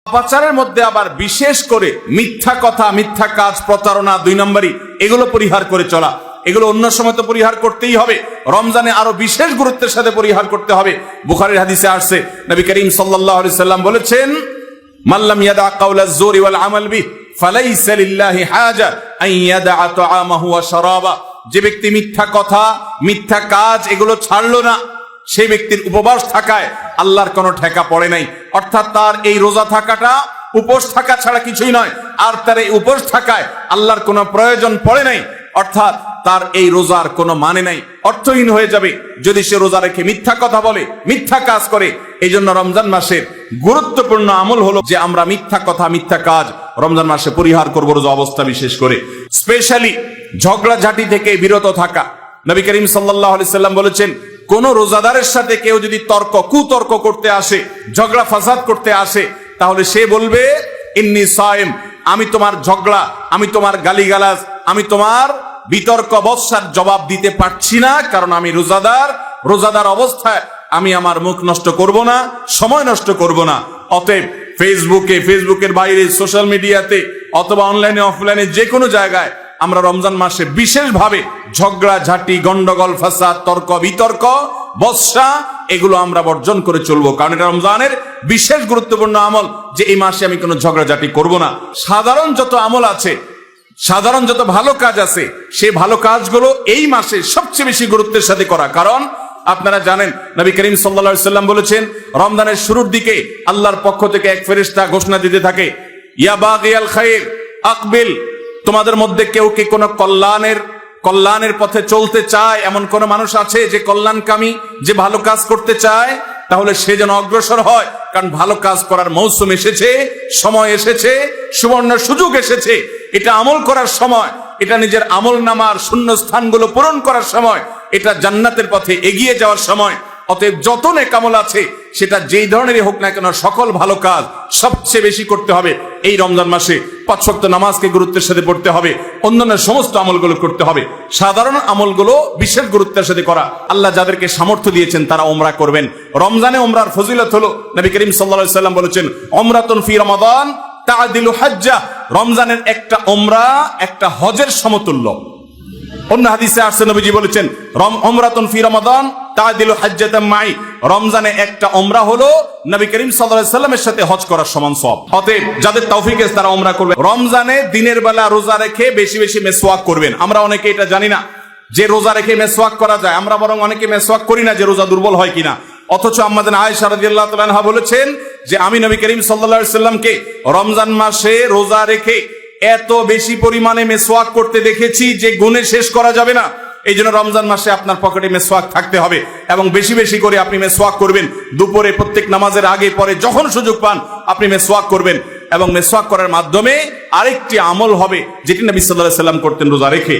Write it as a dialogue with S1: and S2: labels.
S1: পাপাচারের মধ্যে আবার বিশেষ করে মিথ্যা কথা, মিথ্যা কাজ, প্রতারণা, 2 নম্বরই, এগুলো পরিহার করে চলা। এগুলো অন্য সময় তো পরিহার করতেই হবে, রমজানে আরো বিশেষ গুরুত্বের সাথে পরিহার করতে হবে। বুখারীর হাদিসে আসছে, নবী করিম সাল্লাল্লাহু আলাইহি সাল্লাম বলেছেন, মাল্লাম ইয়াদা কাওলাজ জুরি ওয়াল আমাল বিহি ফালাইসা লিল্লাহি হাজা আন ইয়াদা তাআমাহু ওয়া শারাবা। যে ব্যক্তি মিথ্যা কথা, মিথ্যা কাজ এগুলো ছাড়লো না, সেই ব্যক্তির উপবাস থাকায় আল্লাহর কোনো ঠেকা পড়ে নাই। অর্থাৎ তার এই রোজা থাকাটা উপোস থাকা ছাড়া কিছুই নয়, আর তার এই উপোস থাকায় আল্লাহর কোনো প্রয়োজন পড়ে নাই। অর্থাৎ তার এই রোজার কোনো মানে নাই, অর্থহীন হয়ে যাবে যদি সে রোজা রেখে মিথ্যা কথা বলে, মিথ্যা কাজ করে। এই জন্য রমজান মাসের গুরুত্বপূর্ণ আমল হলো যে আমরা মিথ্যা কথা, মিথ্যা কাজ রমজান মাসে পরিহার করবো, রোজা অবস্থা বিশেষ করে। স্পেশালি ঝগড়াঝাটি থেকে বিরত থাকা। নবী করিম সাল্লাল্লাহু আলাইহি সাল্লাম বলেছেন, কোন রোজাদারের সাথে কেউ যদি কুতর্ক করতে আসে, ঝগড়া ফাসাদ করতে আসে, তাহলে সে বলবে, ইন্নী সায়েম, আমি তোমার ঝগড়া, আমি তোমার গালিগালাজ, আমি তোমার বিতর্ক বৎসার জবাব দিতে পারছি না, কারণ আমি রোজাদার অবস্থায় আমি আমার মুখ নষ্ট করব না, সময় নষ্ট করব না। অতএব ফেসবুকের বাইরে, সোশ্যাল মিডিয়াতে অথবা অনলাইনে অফলাইনে যে কোনো জায়গায় আমরা রমজান মাসে বিশেষভাবে ঝগড়া ঝাঁটি, গন্ডগোল, ফাসাদ, তর্ক বিতর্ক, বৎসা এগুলো আমরা বর্জন করে চলবো, কারণ এটা রমজানের বিশেষ গুরুত্বপূর্ণ আমল যে এই মাসে আমি কোনো ঝগড়াঝাটি করব না। সাধারণ যত আমল আছে, সাধারণ যত ভালো কাজ আছে, সেই ভালো কাজগুলো এই মাসে সবচেয়ে বেশি গুরুত্বের সাথে করা। কারণ আপনারা জানেন, নবী করিম সাল্লাল্লাহু আলাইহি সাল্লাম বলেছেন, রমজানের শুরুর দিকে আল্লাহর পক্ষ থেকে এক ফেরেশতা ঘোষণা দিতে থাকে, ইয়া বাগিয়াল খায়র আকবিল। তোমাদের মধ্যে কেউ কি কোনো কল্যাণের পথে চলতে চায়, এমন কোন মানুষ আছে যে কল্যাণকামী, যে ভালো কাজ করতে চায়, তাহলে সে যেন অগ্রসর হয়, কারণ ভালো কাজ করার মৌসুম এসেছে, সময় এসেছে, সুবর্ণ সুযোগ এসেছে। এটা আমল করার সময়, এটা নিজের আমল নামার শূন্য স্থানগুলো পূরণ করার সময়, এটা জান্নাতের পথে এগিয়ে যাওয়ার সময়। অতএব যত নেক আমল আছে, সেটা যেই ধরনেরই হোক না কেন, সকল ভালো কাজ সবচেয়ে বেশি করতে হবে এই রমজান মাসে। 5 ওয়াক্ত নামাজকে গুরুত্বের সাথে পড়তে হবে, অন্যান্য সমস্ত আমলগুলো করতে হবে। সাধারণ আমলগুলো বিশেষ গুরুত্বের সাথে করা। আল্লাহ যাদেরকে সামর্থ্য দিয়েছেন তারা ওমরা করবেন। রমজানে ওমরার ফজিলত হলো, নবী করিম সাল্লাল্লাহু আলাইহি সাল্লাম বলেছেন, ওমরাতুন ফি রমাদান তা'দিলু হাজ্জা। রমজানের একটা ওমরা একটা হজের সমতুল্য। অন্য হাদিসে আসছে, নবীজি বলেছেন, ওমরাতুন ফি রমাদান তা'দিলু হাজ্জাতাম মাই। রমজানে একটা ওমরা হলো নবী করিম সাল্লাল্লাহু আলাইহি সাল্লামের সাথে হজ করার সমান সওয়াব। অতএব যাদের তৌফিক আছে তারা ওমরা করবে। রমজানে দিনের বেলা রোজা রেখে বেশি বেশি মেসওয়াক করবেন। আমরা অনেকে এটা জানি না যে রোজা রেখে মেসওয়াক করা যায়, আমরা বরং অনেকে মেসওয়াক করি না যে রোজা দুর্বল হয় কিনা। অথচ আম্মাজান আয়েশা রাদিয়াল্লাহু তাআলা আনহা বলেছেন যে আমি নবী করিম সাল্লাল্লাহু আলাইহি সাল্লামকে রমজান মাসে রোজা রেখে এত বেশি পরিমাণে মেসওয়াক করতে দেখেছি যে গুণে শেষ করা যাবে না। এই জন্য রমজান মাসে আপনার পকেটে মেসওয়াক থাকতে হবে এবং বেশি বেশি করে আপনি মেসওয়াক করবেন। দুপুরে, প্রত্যেক নামাজের আগে পরে যখন সুযোগ পান আপনি মেসওয়াক করবেন। এবং মেসওয়াক করার মাধ্যমে আরেকটি আমল হবে যেটি নবী সাল্লাল্লাহু আলাইহি সাল্লাম করতেন রোজা রেখে।